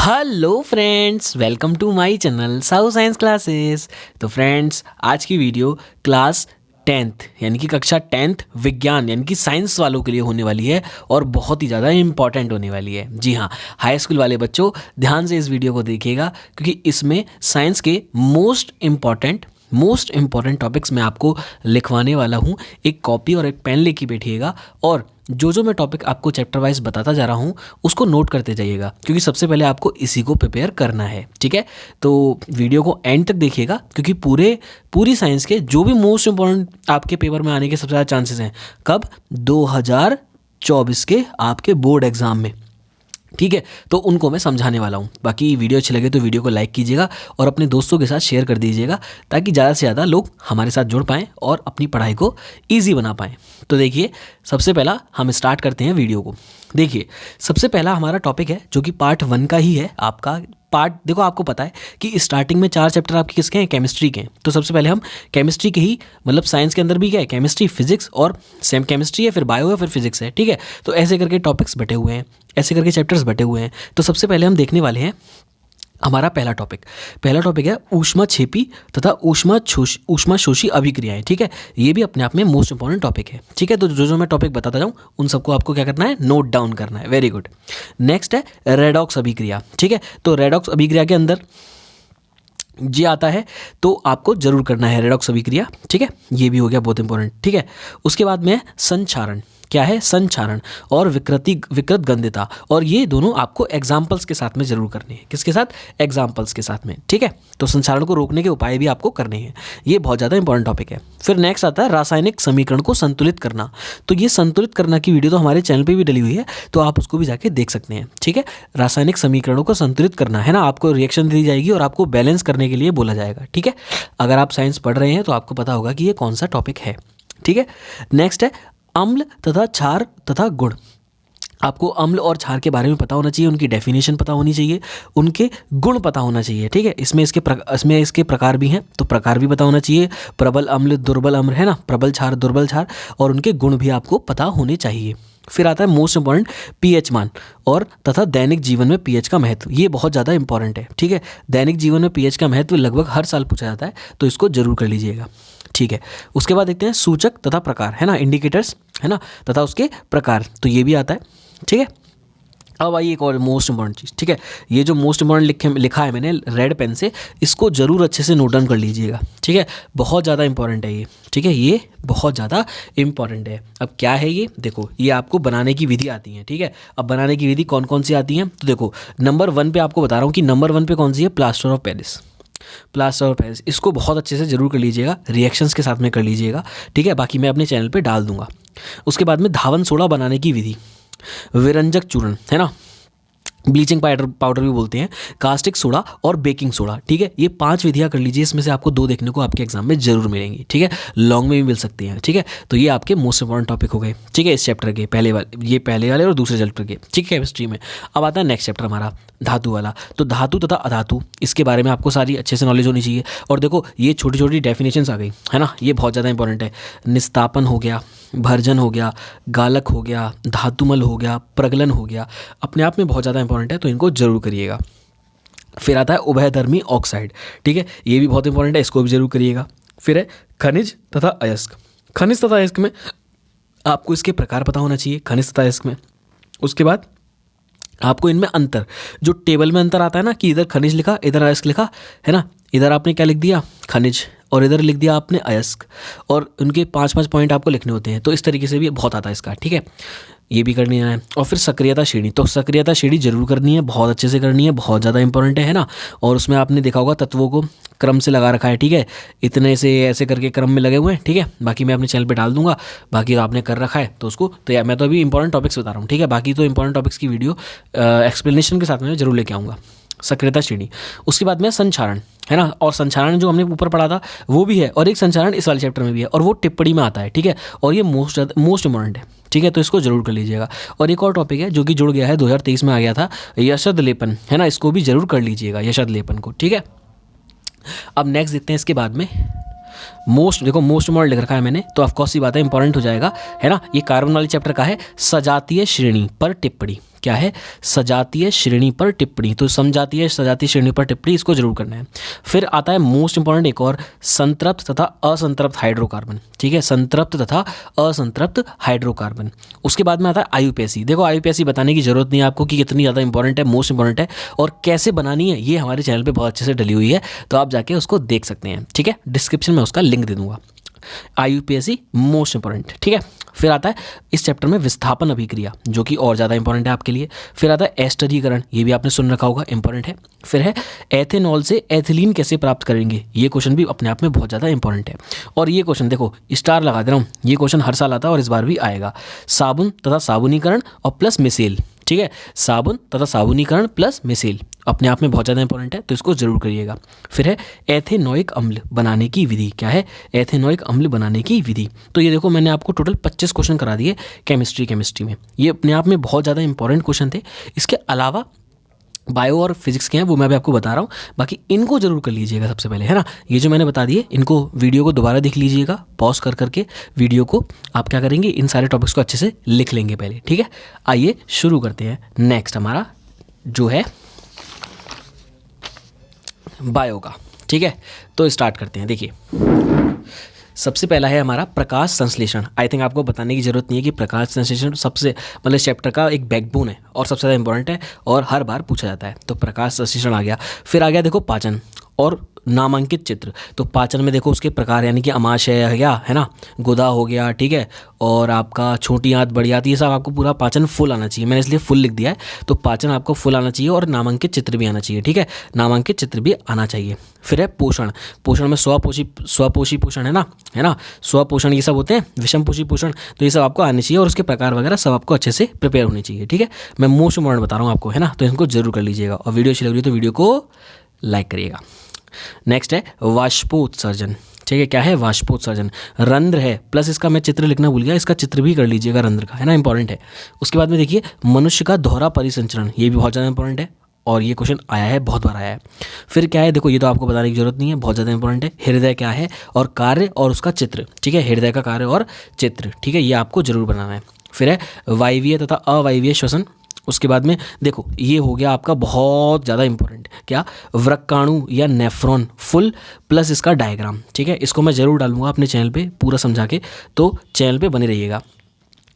Hello friends, welcome to my channel साउ science classes. तो friends, आज की वीडियो क्लास 10th यानी कि कक्षा 10th विज्ञान यानी कि साइंस वालों के लिए होने वाली है और बहुत ही ज़्यादा इम्पॉर्टेंट होने वाली है। जी हाँ, हाई स्कूल वाले बच्चों ध्यान से इस वीडियो को देखिएगा क्योंकि इसमें साइंस के मोस्ट इम्पॉर्टेंट टॉपिक्स मैं आपको लिखवाने वाला हूँ। एक कॉपी और एक पेन लेके बैठिएगा और जो मैं टॉपिक आपको चैप्टर वाइज बताता जा रहा हूँ उसको नोट करते जाइएगा क्योंकि सबसे पहले आपको इसी को प्रिपेयर करना है। ठीक है, तो वीडियो को एंड तक देखिएगा क्योंकि पूरी साइंस के जो भी मोस्ट इम्पॉर्टेंट आपके पेपर में आने के सबसे ज़्यादा चांसेस हैं कब 2024 के आपके बोर्ड एग्ज़ाम में। ठीक है, तो उनको मैं समझाने वाला हूँ। बाकी वीडियो अच्छी लगे तो वीडियो को लाइक कीजिएगा और अपने दोस्तों के साथ शेयर कर दीजिएगा ताकि ज़्यादा से ज़्यादा लोग हमारे साथ जुड़ पाएँ और अपनी पढ़ाई को ईजी बना पाएँ। तो देखिए, सबसे पहला हम स्टार्ट करते हैं वीडियो को। देखिए, सबसे पहला हमारा टॉपिक है जो कि पार्ट 1 का ही है। आपका पार्ट देखो, आपको पता है कि स्टार्टिंग में 4 चैप्टर आपके किसके हैं, केमिस्ट्री के हैं। तो सबसे पहले हम केमिस्ट्री के ही, मतलब साइंस के अंदर भी क्या है, केमिस्ट्री, फिजिक्स और सेम केमिस्ट्री है, फिर बायो है, फिर फिजिक्स है। ठीक है, तो ऐसे करके टॉपिक्स बटे हुए हैं, ऐसे करके चैप्टर्स बटे हुए हैं। तो सबसे पहले हम देखने वाले हैं हमारा पहला टॉपिक है ऊष्माक्षेपी तथा ऊष्माशोषी अभिक्रियाएं। ठीक है, ये भी अपने आप में मोस्ट इंपॉर्टेंट टॉपिक है। ठीक है, तो जो मैं टॉपिक बताता जाऊँ उन सबको आपको क्या करना है, नोट डाउन करना है। Very good. नेक्स्ट है रेडॉक्स अभिक्रिया। ठीक है, तो रेडॉक्स अभिक्रिया के अंदर जी आता है तो आपको जरूर करना है रेडॉक्स अभिक्रिया। ठीक है, ये भी हो गया बहुत इंपॉर्टेंट। ठीक है, उसके बाद में संक्षारण। क्या है, संक्षारण और विकृत गंध्यता, और ये दोनों आपको एग्जाम्पल्स के साथ में जरूर करने हैं। किसके साथ, एग्जाम्पल्स के साथ में। ठीक है, तो संक्षारण को रोकने के उपाय भी आपको करने हैं। ये बहुत ज़्यादा इंपॉर्टेंट टॉपिक है। फिर नेक्स्ट आता है रासायनिक समीकरण को संतुलित करना। तो ये संतुलित करना की वीडियो तो हमारे चैनल पर भी डली हुई है, तो आप उसको भी जाके देख सकते हैं। ठीक है, रासायनिक समीकरणों को संतुलित करना है ना, आपको रिएक्शन दी जाएगी और आपको बैलेंस करने के लिए बोला जाएगा। ठीक है, अगर आप साइंस पढ़ रहे हैं तो आपको पता होगा कि ये कौन सा टॉपिक है। ठीक है, नेक्स्ट है अम्ल तथा क्षार तथा गुण। आपको अम्ल और क्षार के बारे में पता होना चाहिए, उनकी डेफिनेशन पता होनी चाहिए, उनके गुण पता होना चाहिए। ठीक है, इसमें इसके प्रकार भी हैं, तो प्रकार भी पता होना चाहिए। प्रबल अम्ल, दुर्बल अम्ल, है ना, प्रबल क्षार, दुर्बल क्षार, और उनके गुण भी आपको पता होने चाहिए। फिर आता है मोस्ट इंपॉर्टेंट पीएच मान और तथा दैनिक जीवन में पीएच का महत्व। ये बहुत ज़्यादा इंपॉर्टेंट है। ठीक है, दैनिक जीवन में पीएच का महत्व लगभग हर साल पूछा जाता है, तो इसको जरूर कर लीजिएगा। ठीक है, उसके बाद देखते हैं सूचक तथा प्रकार, है ना, इंडिकेटर्स, है ना, तथा उसके प्रकार, तो ये भी आता है। ठीक है, अब आइए एक और मोस्ट इंपॉर्टेंट चीज़। ठीक है, ये जो मोस्ट इंपॉर्टेंट लिखा है मैंने रेड पेन से, इसको जरूर अच्छे से नोट डाउन कर लीजिएगा। ठीक है, बहुत ज़्यादा इंपॉर्टेंट है ये। ठीक है, ये बहुत ज़्यादा इंपॉर्टेंट है। अब क्या है ये, देखो, ये आपको बनाने की विधि आती है। ठीक है, अब बनाने की विधि कौन कौन सी आती हैं, तो देखो, नंबर 1 पे आपको बता रहा हूँ कि नंबर 1 पे कौन सी है, प्लास्टर ऑफ पेरिस। इसको बहुत अच्छे से जरूर कर लीजिएगा, रिएक्शंस के साथ में कर लीजिएगा। ठीक है, बाकी मैं अपने चैनल पे डाल दूंगा। उसके बाद में धावन सोडा बनाने की विधि, विरंजक चूर्ण, है ना, ब्लीचिंग पाउडर भी बोलते हैं, कास्टिक सोडा और बेकिंग सोडा। ठीक है, ये 5 विधियां कर लीजिए, इसमें से आपको 2 देखने को आपके एग्जाम में जरूर मिलेंगी। ठीक है, लॉन्ग में भी मिल सकती हैं। ठीक है, तो ये आपके मोस्ट इंपॉर्टेंट टॉपिक हो गए। ठीक है, इस चैप्टर के पहले वाले और दूसरे चैप्टर के। ठीक है, केमिस्ट्री में। अब आता है नेक्स्ट चैप्टर हमारा धातु वाला। तो धातु तथा अधातु, इसके बारे में आपको सारी अच्छे से नॉलेज होनी चाहिए। और देखो, ये छोटी छोटी डेफिनेशंस आ गई, है ना, ये बहुत ज़्यादा इंपॉर्टेंट है। निस्तापन हो गया, भर्जन हो गया, गालक हो गया, धातुमल हो गया, प्रगलन हो गया, अपने आप में बहुत ज़्यादा इंपॉर्टेंट है, तो इनको जरूर करिएगा। फिर आता है उभयधर्मी ऑक्साइड। ठीक है, ये भी बहुत इंपॉर्टेंट है, इसको भी जरूर करिएगा। फिर है खनिज तथा अयस्क। खनिज तथा अयस्क में आपको इसके प्रकार पता होना चाहिए, खनिज तथा अयस्क में। उसके बाद आपको इनमें अंतर, जो टेबल में अंतर आता है ना, कि इधर खनिज लिखा, इधर अयस्क लिखा, है ना, इधर आपने क्या लिख दिया, खनिज, और इधर लिख दिया आपने अयस्क, और उनके 5-5 पॉइंट आपको लिखने होते हैं। तो इस तरीके से भी बहुत आता है इसका। ठीक है, ये भी करनी है। और फिर सक्रियता श्रेणी, तो सक्रियता श्रेणी जरूर करनी है, बहुत अच्छे से करनी है, बहुत ज़्यादा इंपॉर्टेंट है ना। और उसमें आपने देखा होगा तत्वों को क्रम से लगा रखा है। ठीक है, इतने से ऐसे करके क्रम में लगे हुए हैं। ठीक है, बाकी मैं अपने चैनल पे डाल दूंगा, बाकी तो आपने कर रखा है तो उसको, तो यार मैं तो अभी इंपॉर्टेंट टॉपिक्स बता रहा हूँ। ठीक है, बाकी तो इंपॉर्टेंट टॉपिक्स की वीडियो एक्सप्लेनेशन के साथ में जरूर लेके आऊँगा। सक्रियता श्रेणी, उसके बाद में संक्षारण, है ना, और संक्षारण जो हमने ऊपर पढ़ा था वो भी है, और एक संक्षारण इस वाले चैप्टर में भी है, और वो टिप्पणी में आता है। ठीक है, और ये मोस्ट इंपॉर्टेंट है। ठीक है, तो इसको जरूर कर लीजिएगा। और एक और टॉपिक है जो कि जुड़ गया है, 2023 में आ गया था, यशद लेपन, है ना, इसको भी जरूर कर लीजिएगा, यशद लेपन को। ठीक है, अब नेक्स्ट देखते हैं इसके बाद में मोस्ट, देखो मोस्ट इम्पॉर्टेंट लिख रखा है मैंने, तो ऑफकोर्स ही बात है इंपॉर्टेंट हो जाएगा, है ना। ये कार्बन वाले चैप्टर का है, सजातीय श्रेणी पर टिप्पणी। क्या है? सजातीय श्रेणी पर टिप्पणी। तो समजातीय सजातीय श्रेणी पर टिप्पणी, इसको जरूर करना है। फिर आता है मोस्ट इंपॉर्टेंट एक और, संतृप्त तथा असंतृप्त हाइड्रोकार्बन। ठीक है, संतृप्त तथा असंतृप्त हाइड्रोकार्बन। उसके बाद में आता है आयुपैसी। देखो आयुपैसी बताने की जरूरत नहीं है आपको कि कितनी ज़्यादा इंपॉर्टेंट है, मोस्ट इंपॉर्टेंट है, और कैसे बनानी है ये हमारे चैनल पे बहुत अच्छे से डली हुई है, तो आप जाके उसको देख सकते हैं। ठीक है, डिस्क्रिप्शन में उसका लिंक दे दूंगा। आईयूपीएससी मोस्ट इंपॉर्टेंट। ठीक है, फिर आता है इस चैप्टर में विस्थापन अभिक्रिया, जो कि और ज़्यादा इंपॉर्टेंट है आपके लिए। फिर आता है एस्टरीकरण, ये भी आपने सुन रखा होगा, इंपॉर्टेंट है। फिर है एथेनॉल से एथिलीन कैसे प्राप्त करेंगे, ये क्वेश्चन भी अपने आप में बहुत ज़्यादा इंपॉर्टेंट है। और ये क्वेश्चन देखो स्टार लगा दे रहा हूँ, ये क्वेश्चन हर साल आता है और इस बार भी आएगा। साबुन तथा साबुनीकरण और प्लस मिसेल। ठीक है, साबुन तथा साबुनीकरण प्लस मिसेल अपने आप में बहुत ज़्यादा इंपॉर्टेंट है, तो इसको जरूर करिएगा। फिर है एथेनोइक अम्ल बनाने की विधि। क्या है? एथेनोइक अम्ल बनाने की विधि। तो ये देखो मैंने आपको टोटल 25 क्वेश्चन करा दिए केमिस्ट्री में। ये अपने आप में बहुत ज़्यादा इंपॉर्टेंट क्वेश्चन थे। इसके अलावा बायो और फिजिक्स के हैं, वो मैं भी आपको बता रहा हूँ, बाकी इनको जरूर कर लीजिएगा सबसे पहले, है ना। ये जो मैंने बता दिए, इनको वीडियो को दोबारा देख लीजिएगा, पॉज कर करके वीडियो को। आप क्या करेंगे, इन सारे टॉपिक्स को अच्छे से लिख लेंगे पहले। ठीक है, आइए शुरू करते हैं। नेक्स्ट हमारा जो है बायो का। ठीक है, तो स्टार्ट करते हैं। देखिए सबसे पहला है हमारा प्रकाश संश्लेषण। आई थिंक आपको बताने की जरूरत नहीं है कि प्रकाश संश्लेषण सबसे मतलब चैप्टर का एक बैकबोन है और सबसे ज़्यादा इंपॉर्टेंट है और हर बार पूछा जाता है। तो प्रकाश संश्लेषण आ गया। फिर आ गया देखो पाचन और नामांकित चित्र। तो पाचन में देखो उसके प्रकार, यानी कि अमाशय है गया, है ना, गुदा हो गया। ठीक है, और आपका छोटी आंत बड़ी आंत, ये सब आपको पूरा पाचन फुल आना चाहिए, मैंने इसलिए फुल लिख दिया है। तो पाचन आपको फुल आना चाहिए और नामांकित चित्र भी आना चाहिए। ठीक है, नामांकित चित्र भी आना चाहिए। फिर है पोषण। पोषण में स्वपोषी पोषण, है ना, स्वपोषण ये सब होते हैं, विषमपोषी पोषण, तो ये सब आपको आने चाहिए और उसके प्रकार वगैरह सब आपको अच्छे से प्रिपेयर होने चाहिए। ठीक है, मैं मोस्ट इम्पॉर्टेंट बता रहा हूँ आपको, है ना, तो इनको जरूर कर लीजिएगा। और वीडियो अच्छी लग रही है तो वीडियो को लाइक करिएगा। नेक्स्ट है वाष्पोत्सर्जन। ठीक है, क्या है? वाष्पोत्सर्जन। रंध्र है, प्लस इसका मैं चित्र लिखना भूल गया, इसका चित्र भी कर लीजिएगा रंध्र का, है ना, इंपॉर्टेंट है। उसके बाद में देखिए मनुष्य का दोहरा परिसंचरण, ये भी बहुत ज़्यादा इंपॉर्टेंट है और ये क्वेश्चन आया है, बहुत बार आया है। फिर क्या है, देखो ये तो आपको बताने की जरूरत नहीं है, बहुत ज़्यादा इंपॉर्टेंट है। हृदय क्या है और कार्य और उसका चित्र। ठीक है, हृदय का कार्य और चित्र। ठीक है, ये आपको जरूर बनाना है। फिर है वायवीय तथा अवायवीय श्वसन। उसके बाद में देखो ये हो गया आपका बहुत ज़्यादा इंपॉर्टेंट, क्या? वृक्काणु या नेफ्रॉन फुल प्लस इसका डायग्राम। ठीक है, इसको मैं ज़रूर डालूंगा अपने चैनल पे पूरा समझा के, तो चैनल पे बने रहिएगा।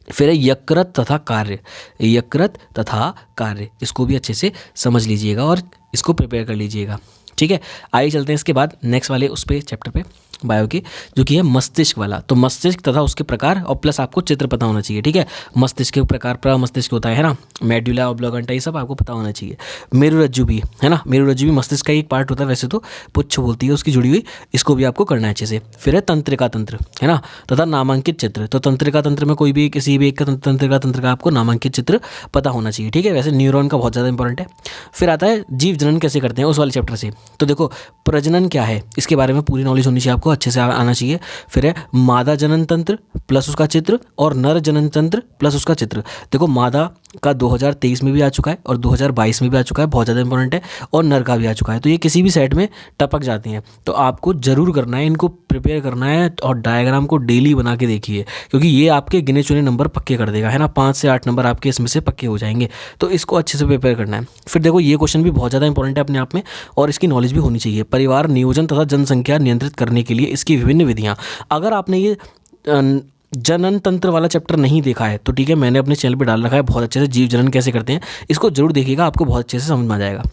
फिर है यकृत तथा कार्य। यकृत तथा कार्य, इसको भी अच्छे से समझ लीजिएगा और इसको प्रिपेयर कर लीजिएगा। ठीक है, आइए चलते हैं इसके बाद नेक्स्ट वाले उस पे चैप्टर पे बायो के, जो कि है मस्तिष्क वाला। तो मस्तिष्क तथा उसके प्रकार और प्लस आपको चित्र पता होना चाहिए। ठीक है, मस्तिष्क के प्रकार, प्रमस्तिष्क होता है ना, मेडुला ऑब्लोगेंटा, ये सब आपको पता होना चाहिए। मेरुरज्जु भी, है ना, मेरुरज्जु भी मस्तिष्क का एक पार्ट होता है, वैसे तो पुच्छ बोलती है उसकी जुड़ी हुई, इसको भी आपको करना है अच्छे से। फिर है तंत्रिका तंत्र, है ना, तथा नामांकित चित्र। तो तंत्रिका तंत्र में कोई भी किसी भी एक का तंत्रिका तंत्र का आपको नामांकित चित्र पता होना चाहिए। ठीक है, वैसे न्यूरॉन का बहुत ज़्यादा इंपॉर्टेंट है। फिर आता है जीव जनन कैसे करते हैं, उस वाले चैप्टर से। तो देखो प्रजनन क्या है, इसके बारे में पूरी नॉलेज होनी चाहिए आपको, अच्छे से आना चाहिए। फिर है मादा जनन तंत्र प्लस उसका चित्र और नर जनन तंत्र प्लस उसका चित्र। देखो मादा का 2023 में भी आ चुका है और 2022 में भी आ चुका है, बहुत ज़्यादा इंपॉर्टेंट है, और नर का भी आ चुका है। तो ये किसी भी सेट में टपक जाती हैं, तो आपको जरूर करना है, इनको प्रिपेयर करना है और डायग्राम को डेली बना के देखिए, क्योंकि ये आपके गिने चुने नंबर पक्के कर देगा, है ना, 5 से 8 नंबर आपके इसमें से पक्के हो जाएंगे। तो इसको अच्छे से प्रिपेयर करना है। फिर देखो ये क्वेश्चन भी बहुत ज़्यादा इंपॉर्टेंट है अपने आप में और इसकी नॉलेज भी होनी चाहिए। परिवार नियोजन तथा जनसंख्या नियंत्रित करने के लिए इसकी विभिन्न विधियाँ। अगर आपने ये जनन तंत्र वाला चैप्टर नहीं देखा है तो ठीक है, मैंने अपने चैनल पे डाल रखा है बहुत अच्छे से, जीव जनन कैसे करते हैं, इसको जरूर देखिएगा, आपको बहुत अच्छे से समझ में आ जाएगा।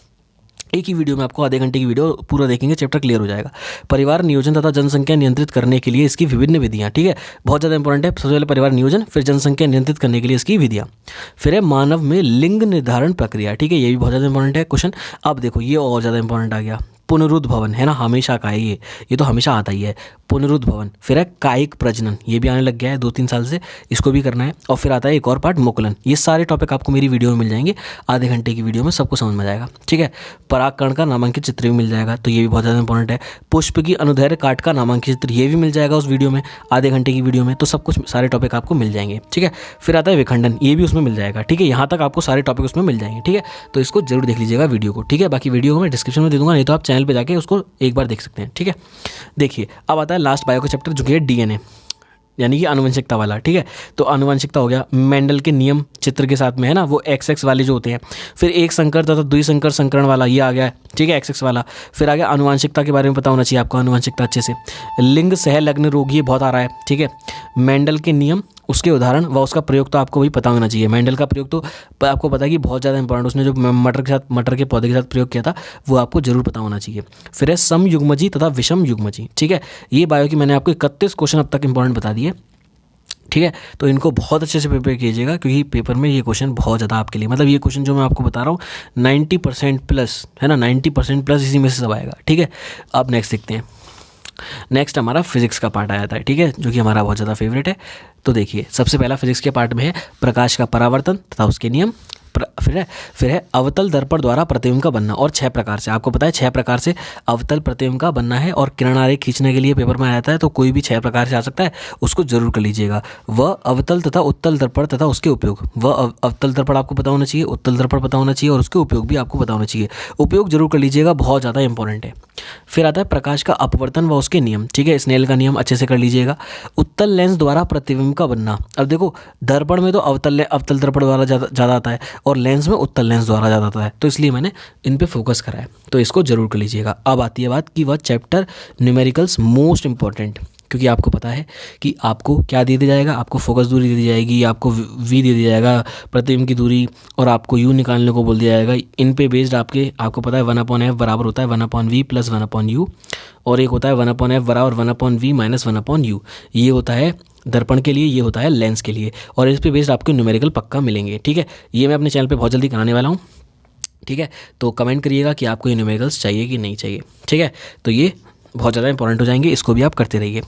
एक ही वीडियो में आपको आधे घंटे की वीडियो पूरा देखेंगे, चैप्टर क्लियर हो जाएगा। परिवार नियोजन तथा जनसंख्या नियंत्रित करने के लिए इसकी विभिन्न विधियाँ। ठीक है, बहुत ज़्यादा इंपॉर्टेंट है। सबसे पहले परिवार नियोजन, फिर जनसंख्या नियंत्रित करने के लिए इसकी विधियाँ। फिर है मानव में लिंग निर्धारण प्रक्रिया। ठीक है, ये भी बहुत ज़्यादा इंपॉर्टेंट है क्वेश्चन। अब देखो ये और ज़्यादा इंपॉर्टेंट आ गया, पुनरुद्भवन, है ना, हमेशा का है ये तो हमेशा आता ही है, पुनरुद्भवन। फिर है कायिक प्रजनन, ये भी आने लग गया है 2-3 साल से, इसको भी करना है। और फिर आता है एक और पार्ट मुकुलन। ये सारे टॉपिक आपको मेरी वीडियो में मिल जाएंगे, आधे घंटे की वीडियो में सबको समझ में आ जाएगा। ठीक है, परागकण का नामांकित चित्र भी मिल जाएगा, तो ये भी बहुत ज़्यादा इंपॉर्टेंट है। पुष्प की अनुदैर्घ्य काट का नामांकित चित्र, ये भी मिल जाएगा उस वीडियो में, आधे घंटे की वीडियो में, तो सब कुछ सारे टॉपिक आपको मिल जाएंगे। ठीक है, फिर आता है विखंडन, ये भी उसमें मिल जाएगा। ठीक है, यहाँ तक आपको सारे टॉपिक उसमें मिल जाएंगे। ठीक है, तो इसको जरूर देख लीजिएगा वीडियो को। ठीक है, बाकी वीडियो को मैं डिस्क्रिप्शन में दे दूँगा, नहीं तो आप चैनल चैनल पे जाके उसको एक बार देख सकते हैं, ठीक है। देखिए अब आता है लास्ट बायो का चैप्टर जो कि है डीएनए, यानी कि आनुवंशिकता वाला, ठीक है। तो आनुवंशिकता हो गया, मेंडल के नियम चित्र के साथ में है ना, वो XX वाले जो होते हैं। फिर एक संकर तथा द्विसंकर संकरण वाला ये आ गया है, ठीक है, XX वाला। फिर आ गया आनुवंशिकता के बारे में पता होना चाहिए आपको, आनुवंशिकता अच्छे से। लिंग सहलग्न रोग ये बहुत आ रहा है, ठीक है। मेंडल के नियम, उसके उदाहरण व उसका प्रयोग तो आपको भी पता होना चाहिए। मेंडल का प्रयोग तो आपको पता है कि बहुत ज़्यादा इंपॉर्टेंट, उसने जो मटर के पौधे के साथ प्रयोग किया था वो आपको जरूर पता होना चाहिए। फिर है समयुग्मजी तथा विषम युग्मजी, ठीक है। ये बायो की मैंने आपको 31 क्वेश्चन अब तक इंपॉर्टेंट बता दिए, ठीक है। तो इनको बहुत अच्छे से प्रिपेयर कीजिएगा, क्योंकि पेपर में ये क्वेश्चन बहुत ज़्यादा आपके लिए, मतलब ये क्वेश्चन जो मैं आपको बता रहा हूँ 90% प्लस है ना, 90% प्लस इसी में से सब आएगा, ठीक है। अब नेक्स्ट देखते हैं। नेक्स्ट हमारा फिजिक्स का पार्ट आ जाता है, ठीक है, जो कि हमारा बहुत ज़्यादा फेवरेट है। तो देखिए सबसे पहला फिजिक्स के पार्ट में है प्रकाश का परावर्तन तथा उसके नियम। फिर है अवतल दर्पण द्वारा प्रतिबिंब का बनना, और 6 प्रकार से, आपको पता है 6 प्रकार से अवतल प्रतिबिंब का बनना है। और किरण आरेख खींचने के लिए पेपर में आता है, तो कोई भी 6 प्रकार से आ सकता है, उसको जरूर कर लीजिएगा। वह अवतल तथा उत्तल दर्पण तथा उसके उपयोग, वह अवतल दर्पण आपको पता होना चाहिए, उत्तल दर्पण पता होना चाहिए, और उसके उपयोग भी आपको पता होना चाहिए। उपयोग जरूर कर लीजिएगा, बहुत ज़्यादा इंपॉर्टेंट है। फिर आता है प्रकाश का अपवर्तन व उसके नियम, ठीक है, स्नेल का नियम अच्छे से कर लीजिएगा। उत्तल लेंस द्वारा प्रतिबिंब का बनना, अब देखो दर्पण में तो अवतल दर्पण द्वारा ज़्यादा आता है, और लेंस में उत्तल लेंस द्वारा ज़्यादा आता है, तो इसलिए मैंने इन पे फोकस करा है, तो इसको जरूर कर लीजिएगा। अब आती है बात कि वह चैप्टर न्यूमेरिकल्स मोस्ट इंपॉर्टेंट, क्योंकि आपको पता है कि आपको क्या दे दिया जाएगा, आपको फोकस दूरी दे दी जाएगी, आपको वी दे दिया जाएगा प्रतिबिंब की दूरी, और आपको यू निकालने को बोल दिया जाएगा। इन पे बेस्ड आपको पता है 1/f बराबर होता है 1/v प्लस 1/u, और एक होता है 1/f बराबर 1/v माइनस 1/u। ये होता है दर्पण के लिए, ये होता है लेंस के लिए, और इस पे बेस्ड आपको न्यूमेरिकल पक्का मिलेंगे, ठीक है। ये मैं अपने चैनल पे बहुत जल्दी कराने वाला हूँ, ठीक है। तो कमेंट करिएगा कि आपको ये न्यूमेरिकल्स चाहिए कि नहीं चाहिए, ठीक है। तो ये बहुत ज़्यादा इंपॉर्टेंट हो जाएंगे, इसको भी आप करते रहिए।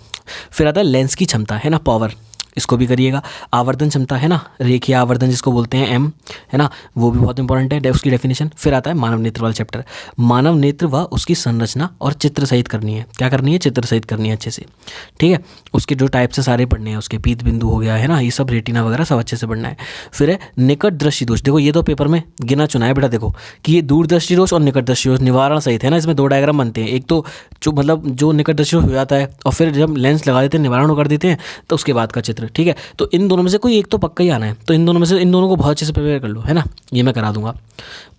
फिर आता है लेंस की क्षमता, है ना, पावर, इसको भी करिएगा। आवर्धन क्षमता है ना, रेखीय आवर्धन जिसको बोलते हैं M, है ना, वो भी बहुत इंपॉर्टेंट है, उसकी डेफिनेशन। फिर आता है मानव नेत्र वाला चैप्टर, मानव नेत्र व उसकी संरचना और चित्र सहित करनी है। क्या करनी है? चित्र सहित करनी है अच्छे से, ठीक है। उसके जो टाइप से सारे पढ़ने हैं, उसके पीत बिंदु हो गया है ना, ये सब रेटिना वगैरह सब अच्छे से पढ़ना है। फिर है निकट दृष्टि दोष, देखो ये तो पेपर में गिना चुना है बेटा, देखो कि ये दूर दृष्टि दोष और निकट दृष्टि दोष निवारण सहित है ना, इसमें 2 डायग्राम बनते हैं। एक तो जो मतलब जो निकट दृष्टि हो जाता है, और फिर जब लेंस लगा देते हैं निवारण कर देते हैं, तो उसके बाद का चित्र, ठीक है। तो इन दोनों में से कोई एक तो पक्का ही आना है, तो इन दोनों को बहुत अच्छे से प्रिपेयर कर लो, है ना, ये मैं करा दूंगा।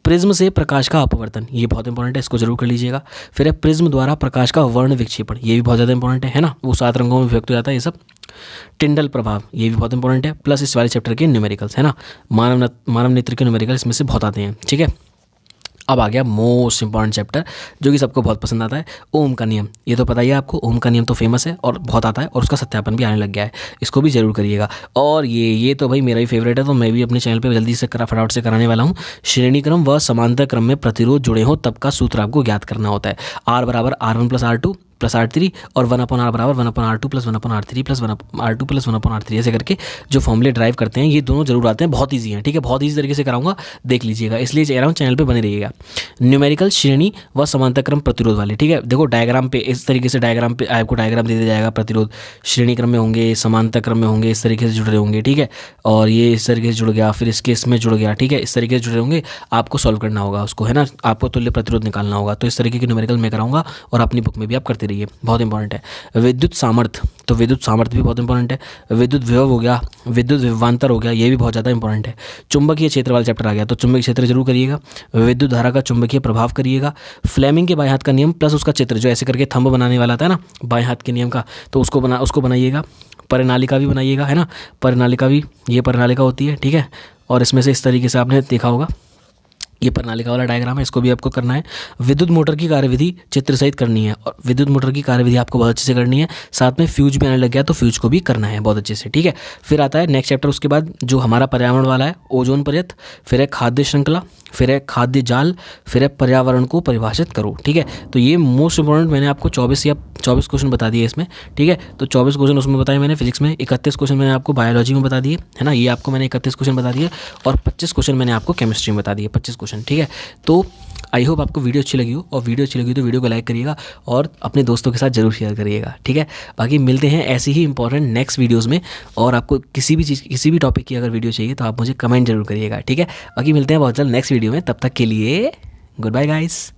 प्रिज्म से प्रकाश का अपवर्तन, ये बहुत इंपॉर्टेंट है, इसको जरूर कर लीजिएगा। फिर है प्रिज्म द्वारा प्रकाश का वर्ण विक्षेपण, ये भी बहुत ज़्यादा इंपॉर्टेंट है ना, वो 7 रंगों में विभक्त हो जाता है ये सब। टिंडल प्रभाव, ये भी बहुत इंपॉर्टेंट है, प्लस इस वाले चैप्टर के न्यूमेरिकल्स, है ना, मानव नेत्र के न्यूमेरिकल इसमें से बहुत आते हैं, ठीक है। अब आ गया मोस्ट इंपॉर्टेंट चैप्टर, जो कि सबको बहुत पसंद आता है, ओम का नियम। ये तो पता ही है आपको, ओम का नियम तो फेमस है और बहुत आता है, और उसका सत्यापन भी आने लग गया है, इसको भी जरूर करिएगा। और ये तो भाई मेरा ही फेवरेट है, तो मैं भी अपने चैनल पे जल्दी से फटाफट से कराने वाला हूँ। श्रेणी क्रम व समांतर क्रम में प्रतिरोध जुड़े हो तब का सूत्र आपको ज्ञात करना होता है। R बराबर R1 plus R2 plus R3, और 1/R बराबर 1/R2 plus 1/R3 plus 1/R2 plus 1/R3, ऐसे करके जो फॉर्मूले ड्राइव करते हैं, ये दोनों जरूर आते हैं, बहुत ईजी हैं, ठीक है, बहुत ईजी तरीके से कराऊंगा, देख लीजिएगा, इसलिए कह रहा हूँ चैनल पे बने रहिएगा। न्यूमेरिकल श्रेणी व समांतर क्रम प्रतिरोध वाले, ठीक है। देखो डायग्राम पे इस तरीके से डायग्राम पे आपको डायग्राम दे दिया जाएगा, प्रतिरोध श्रेणी क्रम में होंगे, समांतर क्रम में होंगे, इस तरीके से जुड़ रहे होंगे, ठीक है। और ये इस तरीके से जुड़ गया, फिर इसके इसमें जुड़ गया, ठीक है, इस तरीके से जुड़े होंगे, आपको सॉल्व करना होगा उसको, है ना, आपको तुल्य प्रतिरोध निकालना होगा। तो इस तरीके के न्यूमेरिकल मैं कराऊंगा, और अपनी बुक में भी आप करते रहिए, बहुत इंपॉर्टेंट है। विद्युत सामर्थ्य, तो विद्युत सामर्थ्य भी बहुत इंपॉर्टेंट है। विद्युत विभव हो गया, विद्युत विभवांतर हो गया, ये भी बहुत ज़्यादा इंपॉर्टेंट है। चुंबकीय क्षेत्र वाला चैप्टर आ गया, तो चुंबकीय क्षेत्र जरूर करिएगा। विद्युत धारा का चुंबकीय प्रभाव करिएगा। फ्लेमिंग के बाएं हाथ का नियम प्लस उसका चित्र, जो ऐसे करके थंब बनाने वाला था ना बाएं हाथ के नियम का, तो उसको बनाइएगा। परिनालिका भी बनाइएगा, है ना, परिनालिका भी, ये परिनालिका होती है, ठीक है। और इसमें से इस तरीके से आपने देखा होगा, ये प्रणालिका वाला डायग्राम है, इसको भी आपको करना है। विद्युत मोटर की कार्यविधि चित्र सहित करनी है, और विद्युत मोटर की कार्यविधि आपको बहुत अच्छे से करनी है। साथ में फ्यूज भी आने लग गया, तो फ्यूज को भी करना है बहुत अच्छे से, ठीक है। फिर आता है नेक्स्ट चैप्टर, उसके बाद जो हमारा पर्यावरण वाला है, ओजोन परत, फिर है खाद्य श्रृंखला, फिर है खाद्य जाल, फिर है पर्यावरण को परिभाषित करो, ठीक है। तो ये मोस्ट इंपॉर्टेंट मैंने आपको 24 क्वेश्चन बता दिए इसमें, ठीक है। तो 24 क्वेश्चन उसमें बताए मैंने फिजिक्स में, 31 क्वेश्चन मैंने आपको बायोलॉजी में बता दिए, है ना, ये आपको मैंने 31 क्वेश्चन बता दिए, और 25 क्वेश्चन मैंने आपको केमिस्ट्री में बता दिए, 25 क्वेश्चन, ठीक है। तो आई होप आपको वीडियो अच्छी लगी हो, और वीडियो अच्छी लगी तो वीडियो को लाइक करिएगा, और अपने दोस्तों के साथ जरूर शेयर करिएगा, ठीक है। बाकी मिलते हैं ऐसी ही इंपॉर्टेंट नेक्स्ट वीडियोस में, और आपको किसी भी टॉपिक की अगर वीडियो चाहिए तो आप मुझे कमेंट जरूर करिएगा, ठीक है। बाकी मिलते हैं बहुत जल्द नेक्स्ट वीडियो में, तब तक के लिए गुड बाय गाइस।